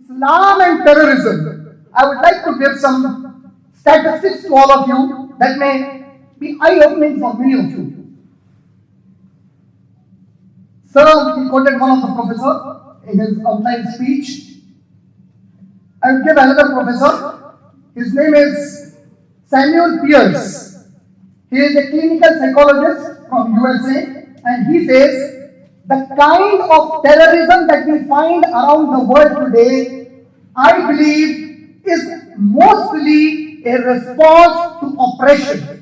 Islam and terrorism. I would like to give some statistics to all of you that may be eye-opening for many of you. Sir, he quoted one of the professor in his outline speech. I will give another professor. His name is Samuel Pierce. He is a clinical psychologist from USA, and he says the kind of terrorism that we find around the world today, I believe, is mostly a response to oppression.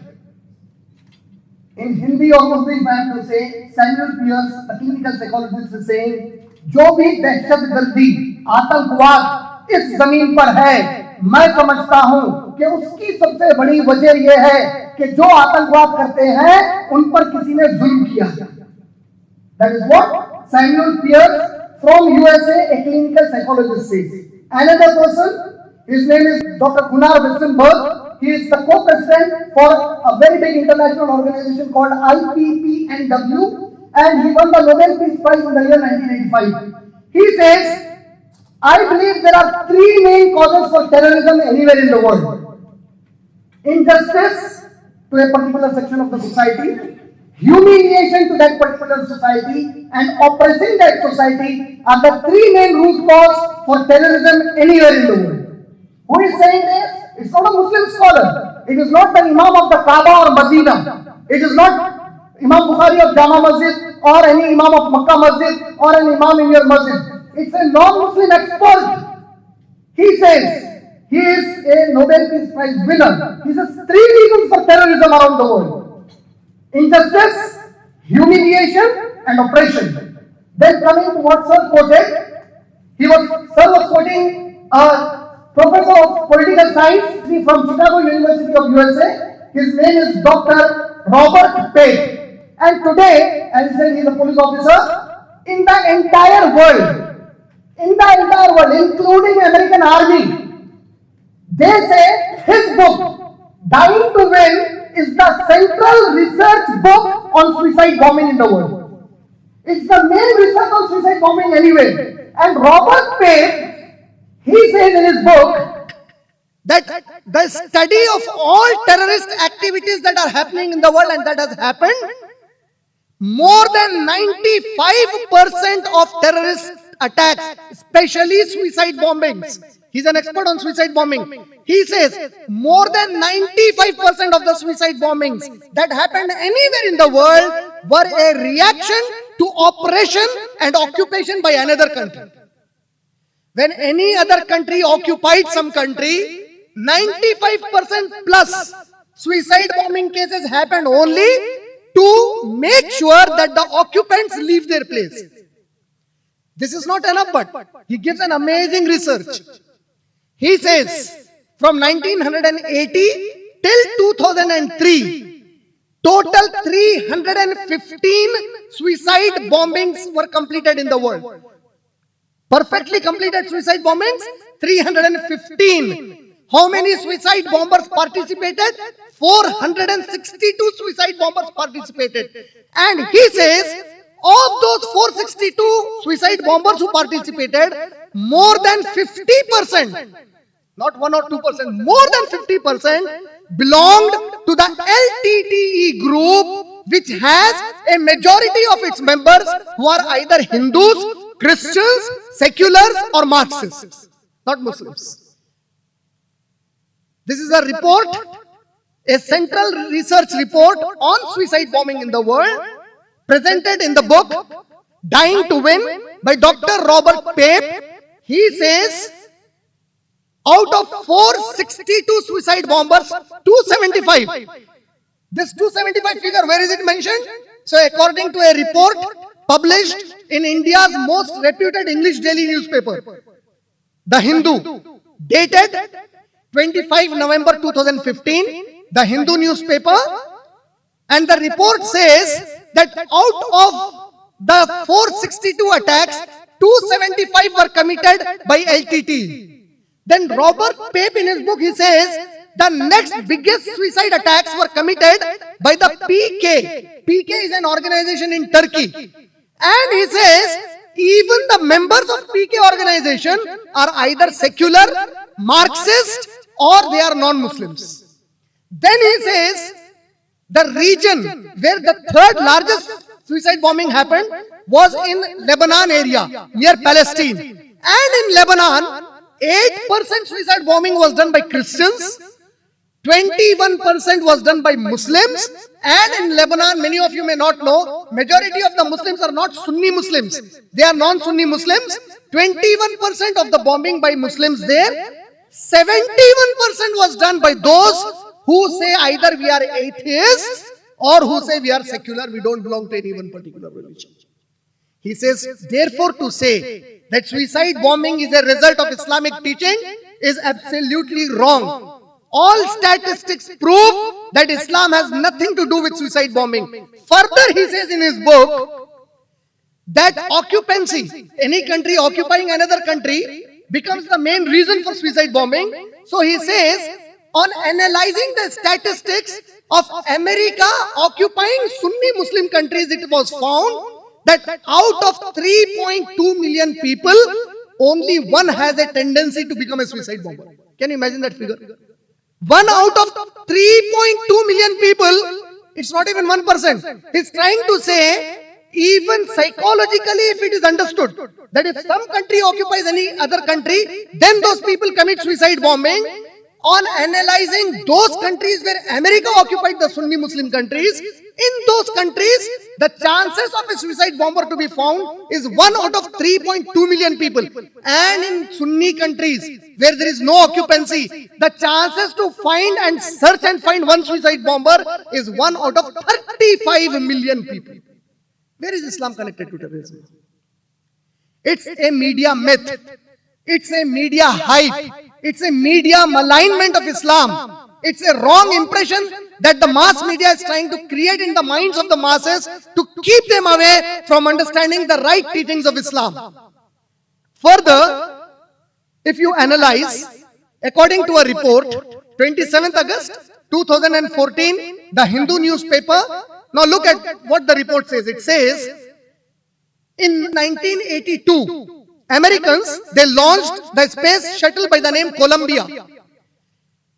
In Hindi or Urdu, if I have to say, Samuel Pierce, a clinical psychologist, is saying, जो भी दहशतगर्दी आतंकवाद इस जमीन पर है, मैं समझता हूं कि उसकी सबसे बड़ी वजह यह है कि जो आतंकवाद करते हैं उन पर किसी ने जुल्म किया. That is what Samuel Pierce from USA, a clinical psychologist, says. Another person, his name is Dr. Gunnar Westenberg. He is the co-president for a very big international organization called IPPNW, and he won the Nobel Peace Prize in the year 1985. He says, I believe there are three main causes for terrorism anywhere in the world. Injustice to a particular section of the society, humiliation to that particular society, and oppressing that society are the three main root cause for terrorism anywhere in the world. Who is saying this? It's not a Muslim scholar. It is not the Imam of the Kaaba or Medina. It is not Imam Bukhari of Jama Masjid or any Imam of Makkah Masjid or an Imam in your Masjid. It's a non-Muslim expert. He says he is a Nobel Peace Prize winner. He says three reasons for terrorism around the world: injustice, humiliation, and oppression. Then coming to what Sir quoted, Sir was quoting a professor of political science from Chicago University of USA. His name is Dr. Robert Pape. And today, as I said, he is a police officer. In the entire world, including American Army, they say his book, Dying to Win, is the central research book on suicide bombing in the world. It's the main research on suicide bombing anyway. And Robert Pape, he says in his book that the study of all terrorist activities that are happening in the world and that has happened, more than 95% of terrorist attacks, especially suicide bombings. He's an expert on suicide bombing. He says more than 95% of the suicide bombings that happened anywhere in the world were a reaction to oppression and occupation by another country. When any other country occupied some country, 95% plus suicide bombing cases happened only to make sure that the occupants leave their place. This is not enough, but he gives an amazing research. He says from 1980 till 2003, total 315 suicide bombings were completed in the world. Perfectly completed suicide bombings, 315. How many suicide bombers participated? 462 suicide bombers participated. And he says, of those 462 suicide bombers who participated, more than 50%, not 1 or 2%, more than 50% belonged to the LTTE group, which has a majority of its members who are either Hindus, Christians, seculars, or Marxists, not Muslims. This is a report, a central research report on suicide bombing in the world, presented in the book Dying to Win by Dr. Robert Pape. He says, out of 462 suicide bombers, 275. This 275 figure, where is it mentioned? So according to a report published in India's most reputed English daily newspaper, The Hindu, dated 25 November 2015, The Hindu newspaper, and the report says that out of the 462 attacks, 275 were committed by LTT. Then Robert Pape in his book, he says the next biggest suicide attacks were committed by the PK. PK is an organization in Turkey. And he says even the members of PK organization are either secular, Marxist, or they are non-Muslims. Then he says the region where the third largest suicide bombing happened was in Lebanon area near Palestine. And in Lebanon, 8% suicide bombing was done by Christians, 21% was done by Muslims, and in Lebanon, many of you may not know, majority of the Muslims are not Sunni Muslims. They are non-Sunni Muslims. 21% of the bombing by Muslims there, 71% was done by those who say either we are atheists or who say we are secular, we don't belong to any one particular religion. He says, therefore, to say that suicide bombing is a result of Islamic teaching is absolutely wrong. All statistics prove that Islam has nothing to do with suicide bombing. Further, he says in his book that occupancy, any country occupying another country, becomes the main reason for suicide bombing. So he says, on analyzing the statistics of America occupying Sunni Muslim countries, it was found that out of 3.2 million people, only one has a tendency to become a suicide bomber. Can you imagine that figure? 1 out of 3.2 million people, it's not even 1%. He's trying to say, even psychologically, if it is understood that if some country occupies any other country, then those people commit suicide bombing. On analyzing those countries where America occupied the Sunni Muslim countries, in those countries, the chances of a suicide bomber to be found is 1 out of 3.2 million people. And in Sunni countries, where there is no occupancy, the chances to find and search and find one suicide bomber is 1 out of 35 million people. Where is Islam connected to terrorism? It's a media myth. It's a media hype. It's a media malignment of Islam. It's a wrong impression that the mass media is trying to create in the minds of the masses to keep them away from understanding the right teachings of Islam. Further, if you analyze, according to a report, 27th August 2014, the Hindu newspaper, now look at what the report says. It says, in 1982, Americans, they launched the space shuttle by the name Columbia.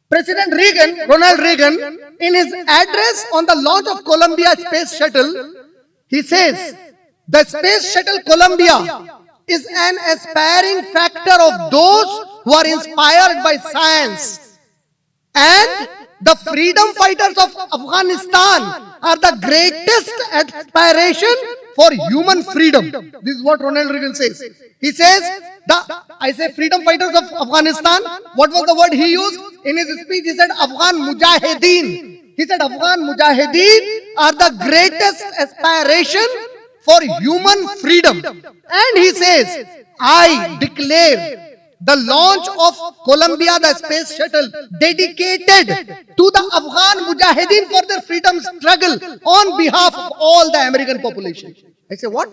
President Reagan, Ronald Reagan, in his address on the launch of Columbia space shuttle, he says, the space shuttle Columbia is an aspiring factor of those who are inspired by science. And the freedom fighters of Afghanistan are the greatest aspiration for human freedom. This is what Ronald Reagan says. He says, freedom fighters of Afghanistan. What was the word he used? In his speech, he said, Afghan Mujahideen. He said, Afghan Mujahideen are the greatest aspiration for human freedom. And he says, I declare the launch of Columbia, the space shuttle, dedicated to the Afghan Mujahideen for their freedom struggle on behalf of all the American population. I say, what?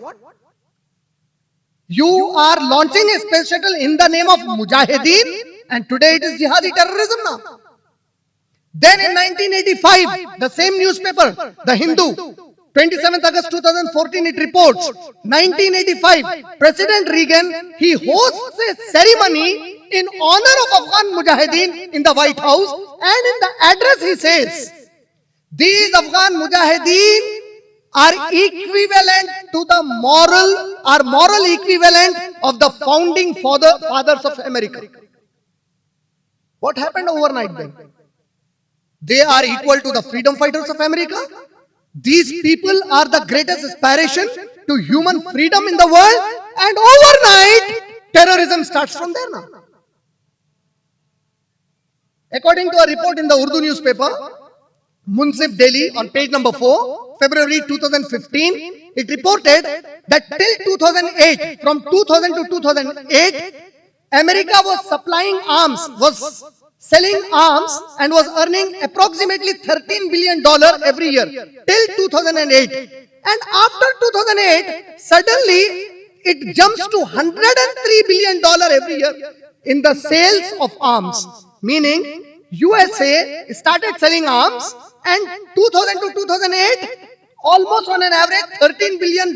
You are launching a space shuttle in the name of Mujahideen, and today it is jihadi terrorism now. Then in 1985, the same newspaper, The Hindu, 27th August 2014, it reports, 1985, President Reagan, he hosts a ceremony in honor of Afghan Mujahideen in the White House, and in the address he says, these Afghan Mujahideen are equivalent to the moral equivalent of the founding fathers of America. What happened overnight then? They are equal to the freedom fighters of America. These people are the greatest aspiration to human freedom in the world, and overnight terrorism starts from there now. According to a report in the Urdu newspaper, Munsif Daily, on page number 4, February 2015, it reported that till 2008, from 2000 to 2008, America was supplying arms, was selling arms, and was earning approximately $13 billion every year till 2008. And after 2008, suddenly it jumps to $103 billion every year in the sales of arms. Meaning, USA started selling arms, and 2000 to 2008, almost on an average $13 billion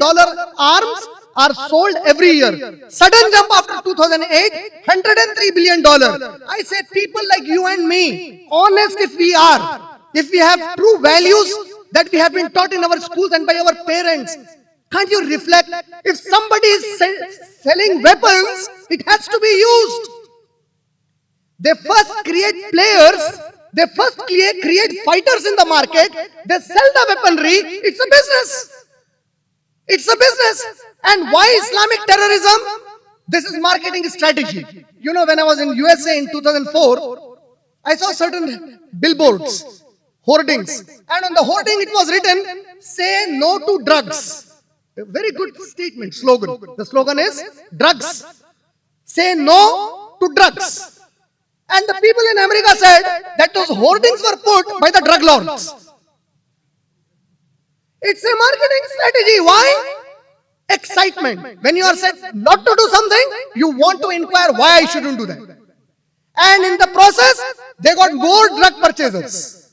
arms are sold every year. Sudden jump after 2008, $103 billion. I say people like you and me, honest if we are, if we have true values that we have been taught in our schools and by our parents, can't you reflect? If somebody is selling weapons, it has to be used. They first create players, they first create fighters in the market, they sell the weaponry, it's a business. It's a business. And why Islamic terrorism? This is marketing strategy. You know, when I was in USA in 2004, I saw certain billboards, hoardings. And on the hoarding it was written, say no to drugs. A very good statement, slogan. The slogan is, drugs. Say no to drugs. And the people in America said that those hoardings were put by the drug lords. It's a marketing strategy. Why? Excitement. When you are said not to do something, you want to inquire why I shouldn't do that. And in the process, they got more drug purchasers.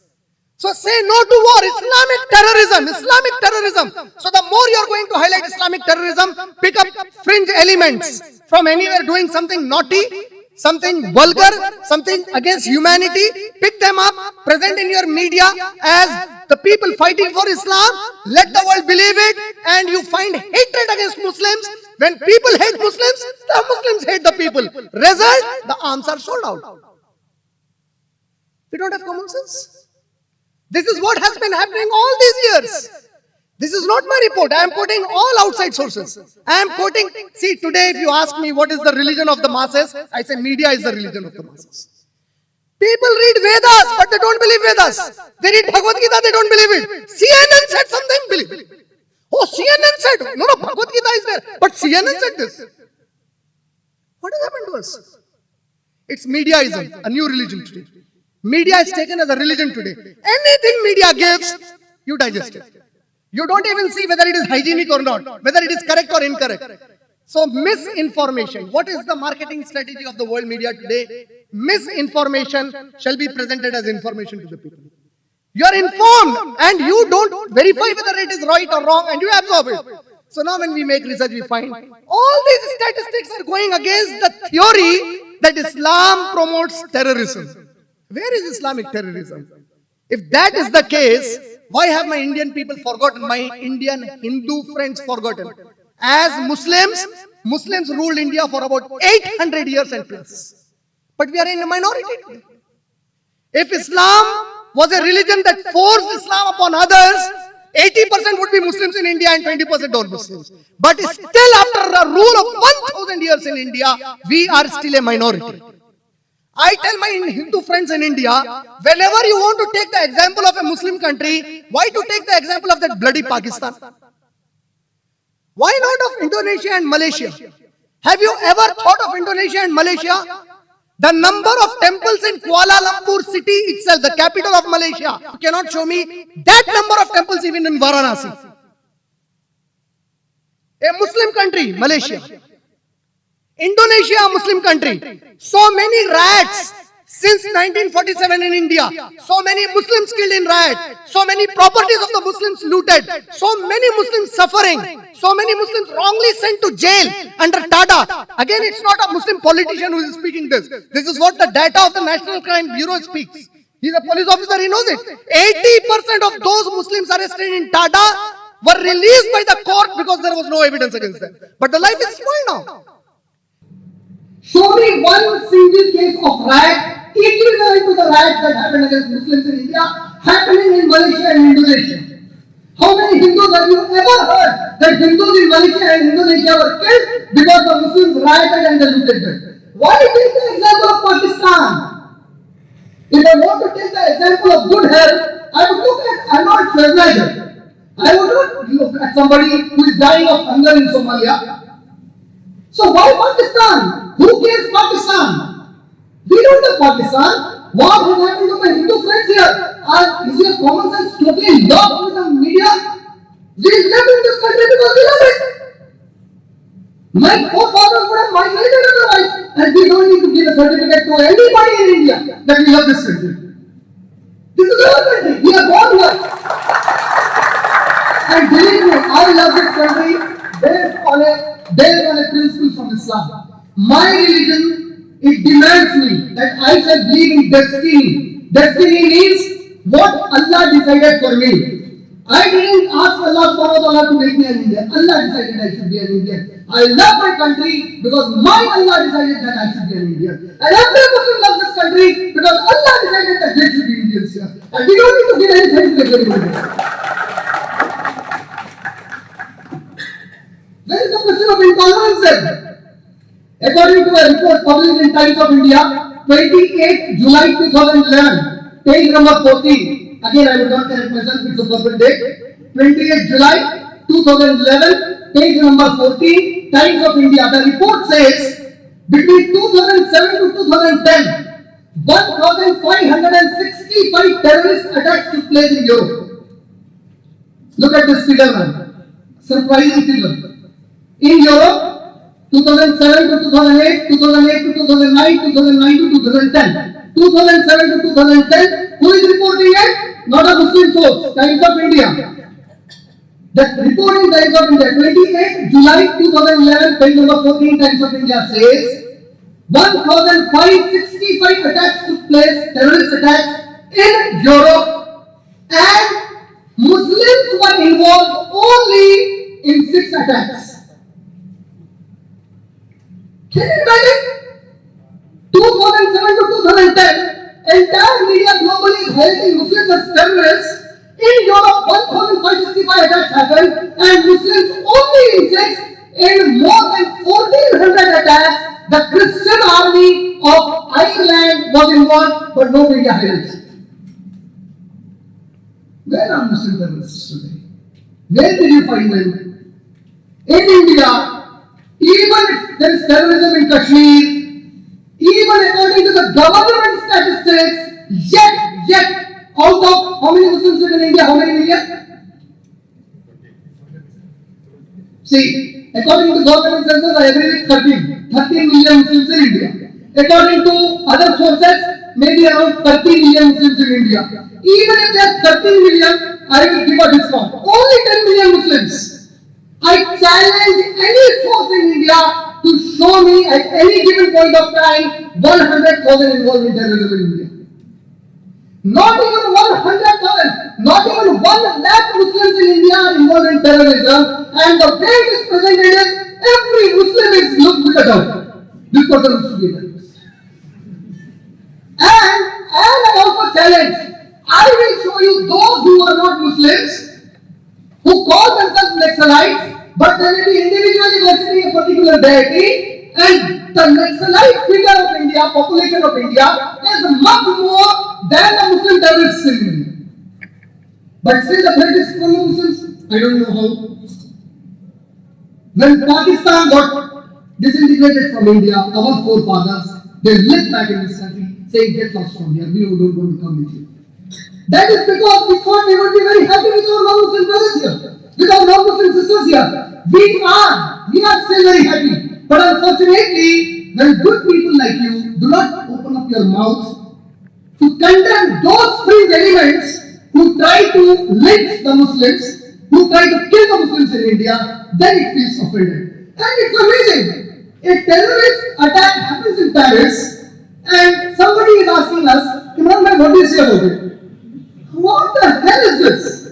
So say no to war, Islamic terrorism, Islamic terrorism. So the more you are going to highlight Islamic terrorism, pick up fringe elements from anywhere doing something naughty, something vulgar, something against humanity, pick them up, present in your media as the people fighting for Islam, let the world believe it, and you find hatred against Muslims. When people hate Muslims, the Muslims hate the people. Result, the arms are sold out. We don't have common sense. This is what has been happening all these years. This is not my report. I am quoting all outside sources. I am quoting, see, today if you ask me what is the religion of the masses, I say media is the religion of the masses. People read Vedas, but they don't believe Vedas. They read Bhagavad Gita, they don't believe it. CNN said something, believe it. Oh, CNN said, no, Bhagavad Gita is there, but CNN said this. What has happened to us? It's mediaism, a new religion today. Media is taken as a religion today. Anything media gives, you digest it. You don't even see whether it is hygienic or not, whether it is correct or incorrect. So misinformation. What is the marketing strategy of the world media today? Misinformation shall be presented as information to the people. You are informed and you don't verify whether it is right or wrong and you absorb it. So now when we make research, we find all these statistics are going against the theory that Islam promotes terrorism. Where is Islamic terrorism? If that is the case, why have my Indian people forgotten, my Indian Hindu friends forgotten? As Muslims ruled India for about 800 years and plus. But we are in a minority today. If Islam was a religion that forced Islam upon others, 80% would be Muslims in India and 20% non-Muslims. But still after a rule of 1000 years in India, we are still a minority. I tell my Hindu friends in India, whenever you want to take the example of a Muslim country, why to take the example of that bloody Pakistan? Why not of Indonesia and Malaysia? Have you ever thought of Indonesia and Malaysia? The number of temples in Kuala Lumpur city itself, the capital of Malaysia, you cannot show me that number of temples even in Varanasi. A Muslim country, Malaysia. Indonesia, a Muslim country. So many riots since 1947 in India. So many Muslims killed in riot. So many properties of the Muslims looted. So many Muslims suffering. So many Muslims wrongly sent to jail under TADA. Again, it's not a Muslim politician who is speaking this. This is what the data of the National Crime Bureau speaks. He's a police officer, he knows it. 80% of those Muslims arrested in TADA were released by the court because there was no evidence against them. But the life is spoiled now. Show me one single case of riot equivalent to the riots that happened against Muslims in India happening in Malaysia and Indonesia. How many Hindus have you ever heard that Hindus in Malaysia and Indonesia were killed because the Muslims rioted and they looted them? Why take the example of Pakistan? If I want to take the example of good health, I would look at Arnold Schwarzenegger. I would not look at somebody who is dying of hunger in Somalia. So why Pakistan? Who cares Pakistan? We don't have Pakistan. What has happened to my Hindu friends here? Is your common sense totally lost with the media? We live in this country because we love it. My forefathers would have migrated otherwise, and we don't need to give a certificate to anybody in India that we love this country. This is our country. We are born here. And believe me, I love this country based on a based on a principle from Islam. My religion, it demands me that I shall believe in destiny. Destiny means what Allah decided for me. I didn't ask Allah subhanahu wa ta'ala to make me an Indian. Allah decided I should be an Indian. I love my country because my Allah decided that I should be an Indian. And every Muslim loves this country because Allah decided that they should be Indians here. And we don't need to give any thanks to anybody. There is a question of intolerance then. According to a report published in Times of India, 28 July 2011, page number 14. Again, I will not correct myself, it's a perfect date. 28 July 2011, page number 14, Times of India. The report says, between 2007 to 2010, 1,565 terrorist attacks took place in Europe. Look at this figure now. Surprising figure. In Europe, 2007 to 2008, 2008 to 2009, 2009 to 2010. 2007 to 2010, who is reporting it? Not a Muslim source, Times of India. The report in Times of India, 28 July 2011, page number 14, Times of India says, 1,565 attacks took place, terrorist attacks in Europe, and Muslims were involved only in 6 attacks. Can you imagine? 2007 to 2010, entire media globally is highlighting Muslims as terrorists. In Europe, 1,565 attacks happened, and Muslims only in 6. In more than 1,400 attacks, the Christian army of Ireland was involved, but no media highlights it. Where are Muslim terrorists today? Where did you find them? In India, even if there is terrorism in Kashmir, even according to the government statistics, yet, out of how many Muslims live in India? How many million? See, according to government census, I agree with 13 million Muslims in India. According to other sources, maybe around 30 million Muslims in India. Even if there are 13 million, I will give a discount. Only 10 million Muslims. I challenge any source in India to show me at any given point of time 100,000 involved in terrorism in India. Not even 100,000, not even 1 lakh Muslims in India are involved in terrorism, and the way it is presented is every Muslim is looked with a doubt. This person looks to be a terrorist. And I also challenge, I will show you those who are not Muslims, who call themselves Naxalites, but they may be individually worshipping a particular deity, and the Naxalite figure of India, population of India, is much more than the Muslim terrorists in India. But still the threat is from Muslims. I don't know how. When Pakistan got disintegrated from India, our forefathers, they lived back in this country, saying, get lost from here, we don't want to come with you. That is because we thought we would be very happy with our non-Muslim brothers here, with our non-Muslim sisters here. We are still very happy. But unfortunately, when good people like you do not open up your mouth to condemn those fringe elements who try to lynch the Muslims, who try to kill the Muslims in India, then it feels offended. And it's amazing. A terrorist attack happens in Paris, and somebody is asking us, Imran bhai, what do you say about it? What the hell is this?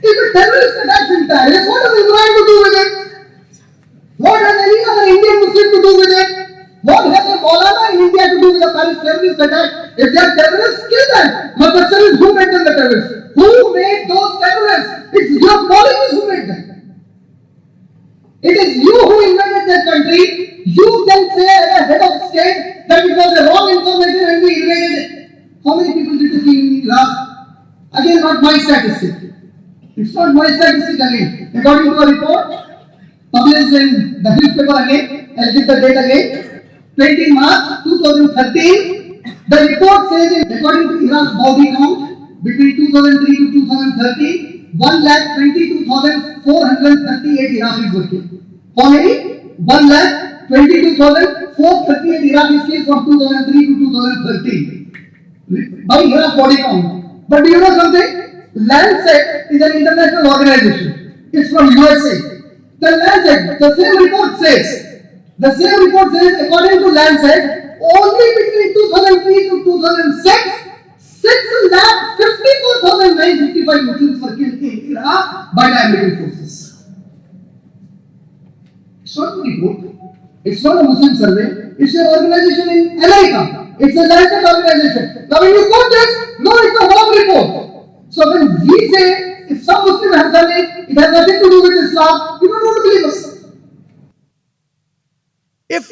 If a terrorist attacks in Paris, what does Israel to do with it? What has any other Indian Muslim to do with it? What has a Maulana in India to do with the Paris terrorist attack? If they are terrorists, kill them. My question is, who made them the terrorists? Who made those terrorists? It's your politics who made them. It is you who invaded their country. You then say as a head of state that it was a wrong information and we invaded it. How many people did you kill in Iraq? Again, not my statistic. It's not my statistic again. According to a report published in the newspaper again, I'll give the date again. 20 March 2013, the report says, according to Iraq's body count, between 2003 to 2013, 1,22,438 Iraqis were killed. How many? 1,22,438 Iraqis killed from 2003 to 2013. By Iraq body count. But do you know something? Lancet is an international organization. It's from USA. The Lancet, the same report says, according to Lancet, only between 2003 to 2006, 6,54,955 Muslims were killed in Iraq by the American forces. It's not a report. It's not a Muslim survey. It's an organization in America. It's a Lancet organization. Now when you quote this, no, it's a wrong report. So when we say, if some Muslim has done it, it has nothing to do with Islam, you don't want to believe us. If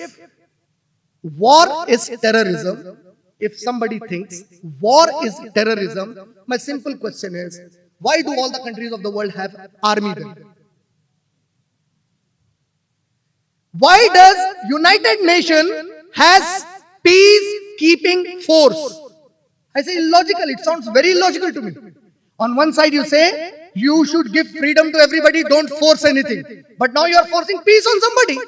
war is terrorism, if somebody thinks war is terrorism, my simple question is, why do all the countries of the world have army then? Why does United Nations has peacekeeping force? I say illogical. It sounds very illogical to me. On one side you say you should give freedom to everybody, don't force anything. But now you are forcing peace on somebody.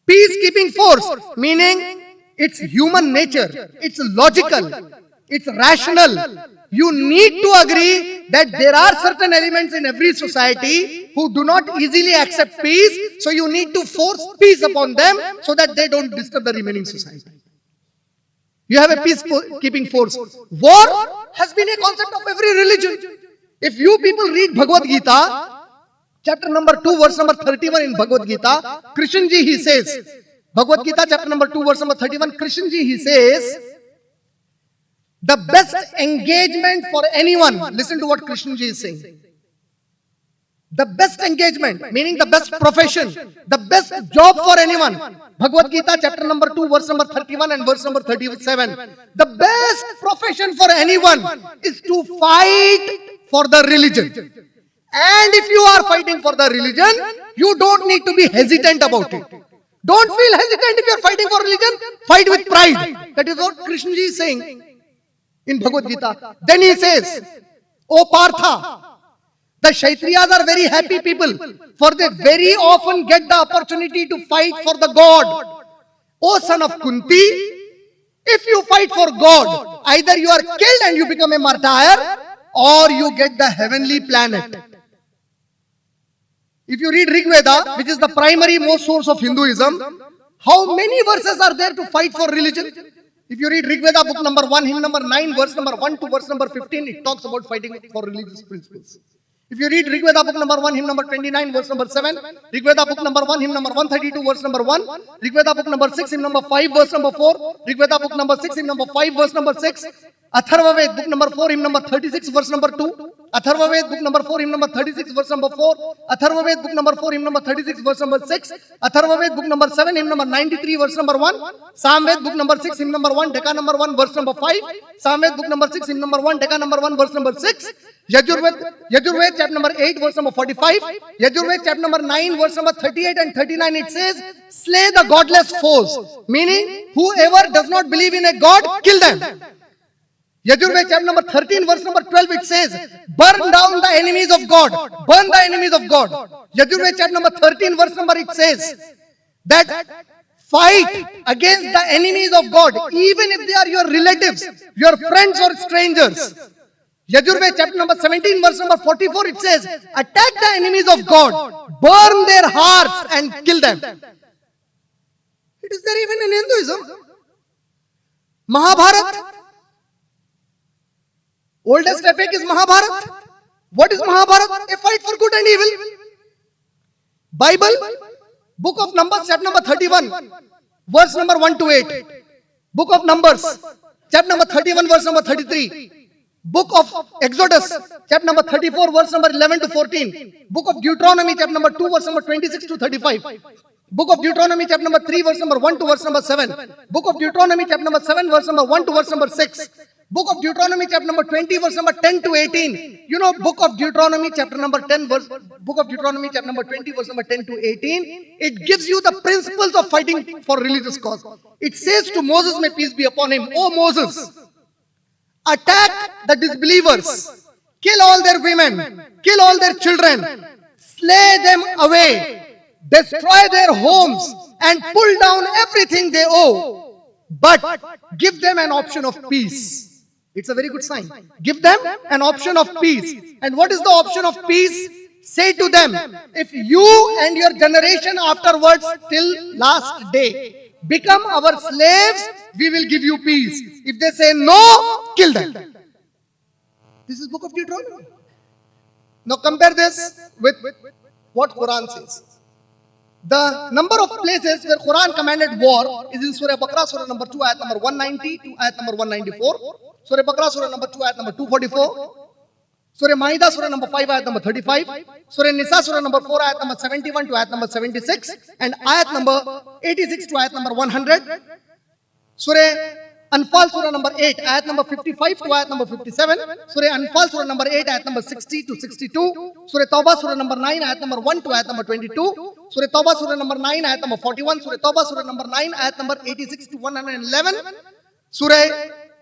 Peacekeeping force, meaning it's human nature, it's logical, it's rational. You need to agree that there are certain elements in every society who do not easily accept peace, so you need to force peace upon them so that they don't disturb the remaining society. You have a peacekeeping force. War has been a concept of every religion. If you people read Bhagavad Gita, chapter number 2, verse number 31 in Bhagavad Gita, Krishna ji he says, Bhagavad Gita chapter number 2, verse number 31, Krishna ji he says, the best engagement for anyone, listen to what Krishna ji is saying. The best engagement, meaning the best profession, the best job for anyone. Bhagavad Gita chapter number 2, verse number 31 and verse number 37. The best profession for anyone is to fight for the religion. And if you are fighting for the religion, you don't need to be hesitant about it. Don't feel hesitant if you are fighting for religion. Fight with pride. That is what Krishna ji is saying in Bhagavad Gita. Then he says, O Partha, the Kshatriyas are very happy people, for they very often get the opportunity to fight for the God. O son of Kunti, if you fight for God, either you are killed and you become a martyr, or you get the heavenly planet. If you read Rig Veda, which is the primary most source of Hinduism, how many verses are there to fight for religion? If you read Rig Veda book number 1, hymn number 9, verse number 1 to verse number 15, it talks about fighting for religious principles. If you read Rig Veda book number 1, hymn number 29, verse number 7, Rig Veda book number 1, hymn number 132, verse number 1, Rig Veda book number 6, hymn number 5, verse number 4, Rig Veda book number 6, hymn number 5, verse number 6, Atharva Ved book number 4, hymn number 36, verse number 2, Atharva Ved book number 4, hymn number 36, verse number 4, Atharva Ved book number 4, hymn number 36, verse number 6, Atharva Ved book number 7, hymn number 93, verse number 1, Samved book number 6, hymn number 1, Decca number 1, verse number 5, Samved book number 6, hymn number 1, Decca number 1, verse number 6, Yajurved chapter number 8, verse number 45, Yajurved chapter number 9, verse number 38 and 39, it says, slay the godless foes, meaning whoever does not believe in a God, kill them. Yajurved chapter number 13, verse number 12, it says, burn down the enemies of God. Burn the enemies of God. Yajurved chapter number 13, verse number, it says that fight against the enemies of God, even if they are your relatives, your friends or strangers. Yajurved chapter number 17, verse number 44, it says, attack the enemies of God, burn their hearts and kill them. It is there even in Hinduism. Mahabharata. Oldest epic is Mahabharata. What is Mahabharata? A fight for good and evil. Bible, book of Numbers, chapter number 31, verse number 1 to 8. Book of Numbers, chapter number 31, verse number 33. Book of Exodus, chapter number 34, verse number 11 to 14. Book of Deuteronomy, chapter number 2, verse number 26 to 35. Book of Deuteronomy, chapter number 3, verse number 1 to verse number 7. Book of Deuteronomy, chapter number 7, verse number 1 to verse number 6. Book of Deuteronomy, chapter number 20, verse number 10 to 18. You know, Book of Deuteronomy, chapter number 10, Book of Deuteronomy, chapter number 20, verse number 10 to 18. It gives you the principles of fighting for religious cause. It says to Moses, may peace be upon him, O Moses, attack the disbelievers, kill all their women, kill all their children, slay them away, destroy their homes, and pull down everything they owe. But give them an option of peace. It's a very good sign. Give them an option of peace. And what is the option of peace? say to them, if you and your generation afterwards till last day become our slaves, we will give you peace. If they say no, kill them. This is book of Deuteronomy. Now compare this with what Quran says. The number of places where Quran commanded war is in Surah Baqarah, Surah number 2, ayat number 190 to ayat number 194. Surah Baqarah, Surah number 2, ayat number 244. Surah Ma'idah, Surah number 5, ayat number 35. Surah Nisa, Surah number 4, ayat number 71 to ayat number 76. And ayat number 86 to ayat number 100. Surah Anfal, Surah number 8, ayat number 55 to ayat number 57. Surah Anfal, Surah number 8, ayat number 60 to 62. Surah Tawbah, Surah number 9, ayat number 1 to ayat number 22. Surah Tawbah, Surah number 9, ayat number 41. Surah Tawbah, Surah number 9, ayat number 86 to 111. Surah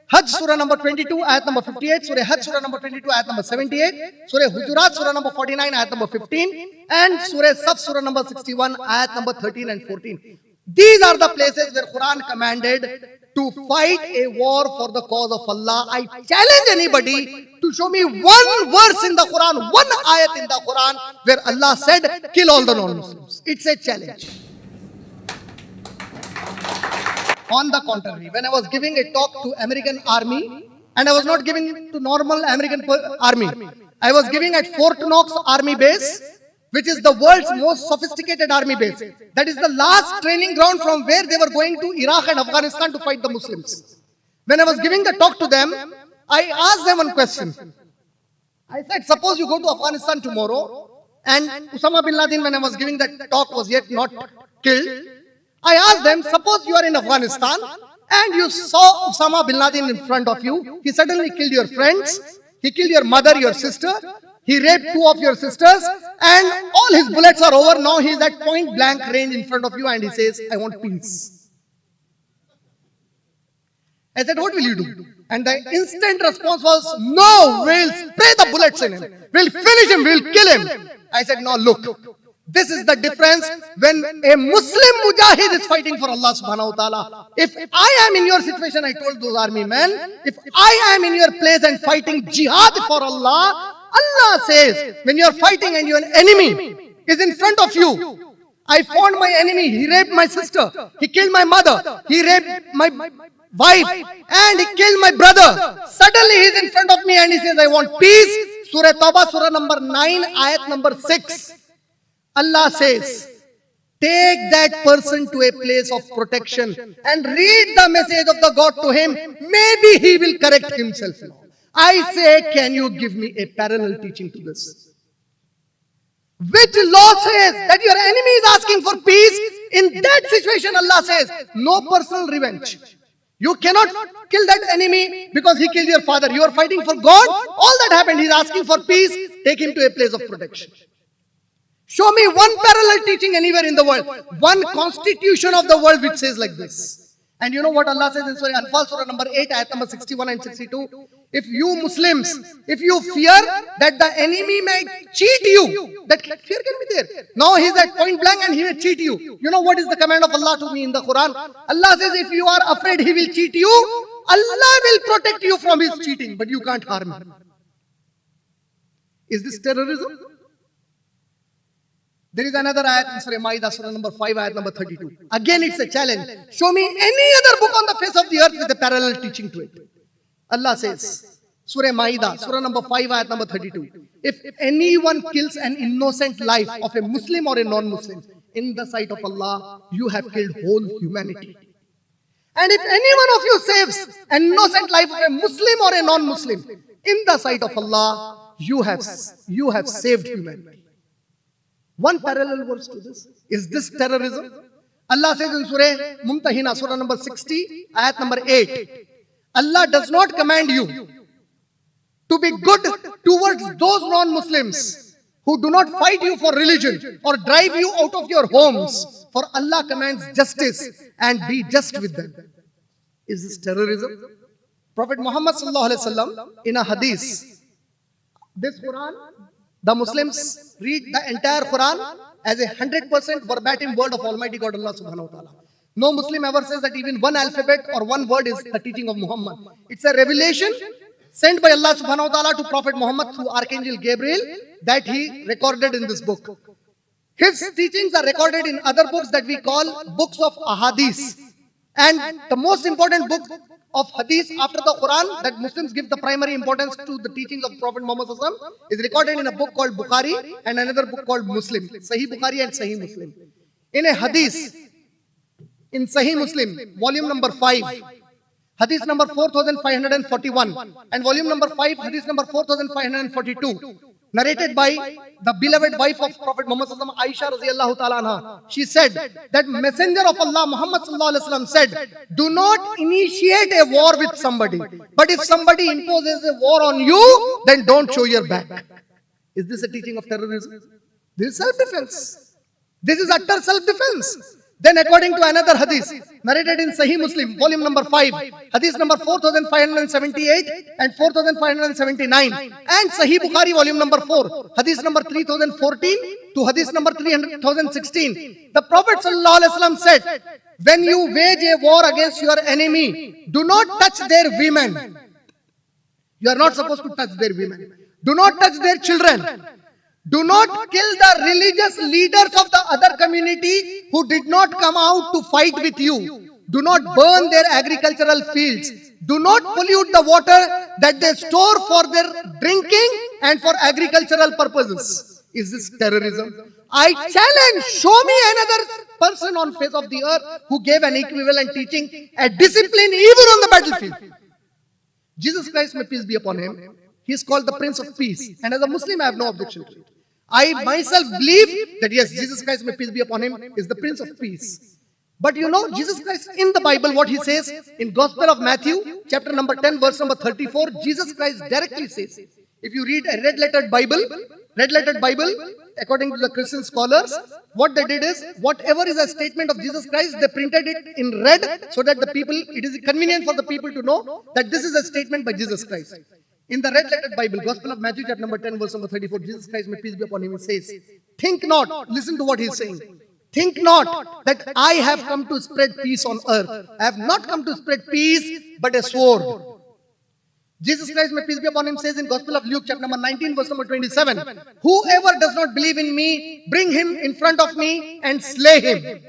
Hajj, Surah number 22, ayat number 58. Surah Hajj, Surah number 22, ayat number 78. Surah Hujurat, Surah number 49, ayat number 15. And Surah Saf, Surah number 61, ayat number 13 and 14. These are the places where Quran commanded to fight a war for the cause of Allah. I challenge anybody to show me one verse in the Quran, one ayat in the Quran where Allah said, kill all the non-Muslims. It's a challenge. On the contrary, when I was giving a talk to American Army, and I was not giving it to normal American Army, I was giving at Fort Knox Army Base, which is the world's most sophisticated army base. That is the last training ground from where they were going to Iraq and Afghanistan to fight the Muslims. When I was giving the talk to them, I asked them one question. I said, suppose you go to Afghanistan tomorrow, and Osama bin Laden, when I was giving that talk, was yet not killed. I asked them, suppose you are in Afghanistan, and you saw Osama bin Laden in front of you. He suddenly killed your friends. He killed your mother, your sister. He raped 2 of your sisters, and all his bullets are over. Now he is at point blank range in front of you, and he says, I want peace. I said, what will you do? And the instant response was, no, we'll spray the bullets in him. We'll finish him, we'll kill him. I said, no, look. This is the difference when a Muslim mujahid is fighting for Allah subhanahu wa ta'ala. If I am in your situation, I told those army men, if I am in your place and fighting jihad for Allah, Allah says, when you are fighting and your enemy is in front of you, I found my enemy, he raped my sister, he killed my mother, he raped my wife, and he killed my brother. Suddenly he is in front of me and he says, I want peace. Surah Tawbah, Surah number 9, ayat number 6. Allah says, take that person to a place of protection and read the message of the God to him. Maybe he will correct himself. I say, can you give me a parallel teaching to this? Which law says that your enemy is asking for peace? In that situation, Allah says, no personal revenge. You cannot kill that enemy because he killed your father. You are fighting for God. All that happened, he is asking for peace. Take him to a place of protection. Show me one parallel teaching anywhere in the world. One constitution of the world which says like this. And you know what Allah says in Surah Anfal, Surah number 8, ayat number 61 and 62? If you Muslims, if you fear that the enemy may cheat you, that fear can be there. Now he is at point blank and he will cheat you. You know what is the command of Allah to me in the Quran? Allah says, if you are afraid he will cheat you, Allah will protect you from his cheating, but you can't harm him. Is this terrorism? There is another ayat in Surah Ma'idah, Surah number 5, ayat number 32. Again, it's a challenge. Show me any other book on the face of the earth with a parallel teaching to it. Allah says, Surah Ma'idah, Surah number 5, ayat number 32. If anyone kills an innocent life of a Muslim or a non-Muslim, in the sight of Allah, you have killed whole humanity. And if any one of you saves an innocent life of a Muslim or a non-Muslim, in the sight of Allah, you have saved humanity. One parallel verse to this. Is this terrorism? Allah says in Surah Mumtahina, Surah number 60, ayat number 8. Allah does not command you to be good towards those non-Muslims who do not fight you for religion or drive you out of your homes. For Allah commands justice and be just with them. Is this terrorism? Prophet Muhammad sallallahu alaihi wasallam in a hadith, this Quran, the Muslims read the entire Quran as a 100% verbatim word of Almighty God Allah subhanahu wa ta'ala. No Muslim ever says that even one alphabet or one word is the teaching of Muhammad. It's a revelation sent by Allah subhanahu wa ta'ala to Prophet Muhammad through Archangel Gabriel, that he recorded in this book. His teachings are recorded in other books that we call books of ahadith. And the most important book of hadith after the Quran, that Muslims give the primary importance to the teachings of Prophet Muhammad Sallallahu Alaihi Wasallam, is recorded in a book called Bukhari and another book called Muslim, Sahih Bukhari and Sahih Muslim. In a hadith, in Sahih Muslim, volume number 5, hadith number 4541, and volume number 5, hadith number 4542, narrated by the beloved wife of Prophet Muhammad Sallallahu Alaihi Wasallam, Aisha radhiyallahu ta'ala anha. She said that Messenger of Allah Muhammad Sallallahu Alaihi Wasallam said, do not initiate a war with somebody, but if somebody imposes a war on you, then don't show your back. Is this a teaching of terrorism? This is self-defense. This is utter self-defense. Then according to another hadith, narrated in Sahih Muslim, volume number 5, hadith number 4578 and 4579, and Sahih Bukhari, volume number 4, hadith number 3014 to hadith number 3016, the Prophet ﷺ said, when you wage a war against your enemy, do not touch their women. You are not supposed to touch their women. Do not touch their children. Do not kill the religious leaders of the other community who did not come out to fight with you. Do not burn their agricultural fields. Do not pollute the water that they store for their drinking and for agricultural purposes. Is this terrorism? I challenge, show me another person on face of the earth who gave an equivalent teaching, a discipline even on the battlefield. Jesus Christ, may peace be upon him, he is called the Prince of Peace, and as a Muslim I have no objection to it. I myself believe that yes, Jesus Christ, may peace be upon him, is the Prince of Peace. But you know, Jesus Christ in the Bible, what he says in Gospel of Matthew, chapter number 10, verse number 34, Jesus Christ directly says, if you read a red-lettered Bible, according to the Christian scholars, what they did is, whatever is a statement of Jesus Christ, they printed it in red so that the people, it is convenient for the people to know that this is a statement by Jesus Christ. In the red-lettered Bible, Gospel of Matthew, chapter number 10, verse number 34, Jesus Christ, may peace be upon him, he says, think not, listen to what he is saying, think not that I have come to spread peace on earth. I have not come to spread peace, but a sword. Jesus Christ, may peace be upon him, says in Gospel of Luke, chapter number 19, verse number 27, whoever does not believe in me, bring him in front of me and slay him.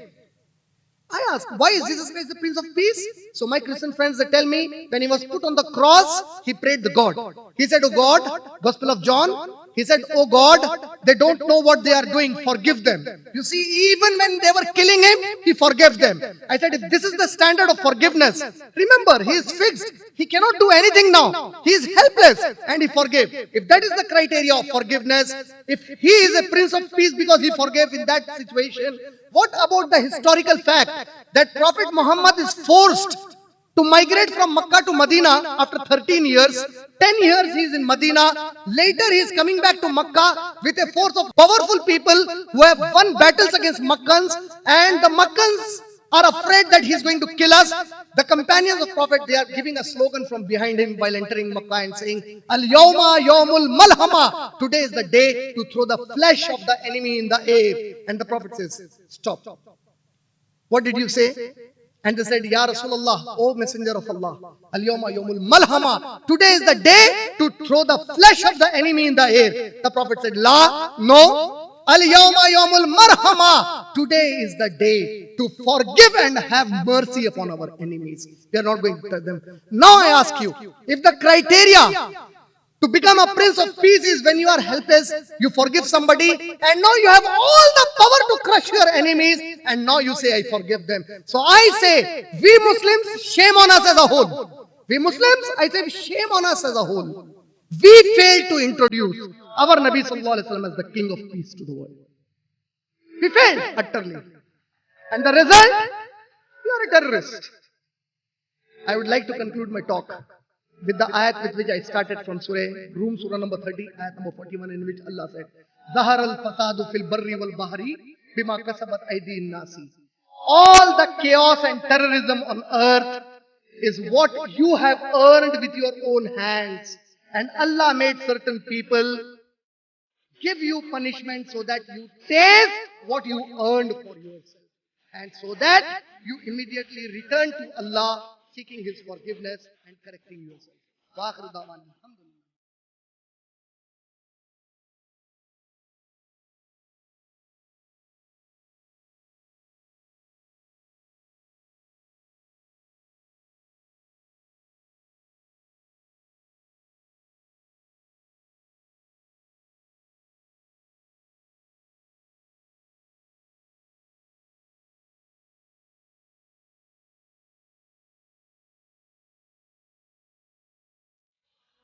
I ask, why is Jesus Christ the Prince of Peace? So my Christian friends, they tell me, when he was put on the cross, he prayed to God. He said, oh God, Gospel of John, he said, oh God, they don't know what they are doing, forgive them. You see, even when they were killing him, he forgave them. I said, if this is the standard of forgiveness, remember, he is fixed. He cannot do anything now. He is helpless and he forgave. If that is the criteria of forgiveness, if he is a Prince of Peace because he forgave in that situation, what about the historical fact that Prophet Muhammad is forced to migrate from Makkah to Medina after 13 years? 10 years he is in Medina. Later he is coming back to Makkah with a force of powerful people who have won battles against Makkans, and the Makkans are afraid that he is going to kill us. The companions of Prophet, they are giving a slogan from behind him while entering Makkah and saying, Al-Yawma Yawmul Malhama. Today is the day to throw the flesh of the enemy in the air. And the Prophet says, stop. What did you say? And they said, Ya Rasulullah, O Messenger of Allah, Al-Yawma Yawmul Malhama. Today is the day to throw the flesh of the enemy in the air. The Prophet said, La, no. Al-Yawma Yawmul Marhama. Today is the day to forgive and have mercy upon our enemies. We are not going to tell them. Now I ask you, if the criteria to become a Prince of Peace is when you are helpless, you forgive somebody, and now you have all the power to crush your enemies, and now you say, I forgive them. So I say, we Muslims, shame on us as a whole. We Muslims, I say, shame on us as a whole. We failed to introduce our Nabi Sallallahu Alaihi Wasallam as the King of Peace to the world. We failed utterly. And the result, you are a terrorist. I would like to conclude my talk with the ayat with which I started from Rum, Surah number 30, ayat number 41, in which Allah said, Zahar al-fasadu fil barri wal bahri bima kasabat aydin nasi. All the chaos and terrorism on earth is what you have earned with your own hands. And Allah made certain people give you punishment so that you taste what you earned for yourself. And so that you immediately return to Allah, seeking His forgiveness and correcting yourself. Wa akhiru da'wana. Alhamdulillah.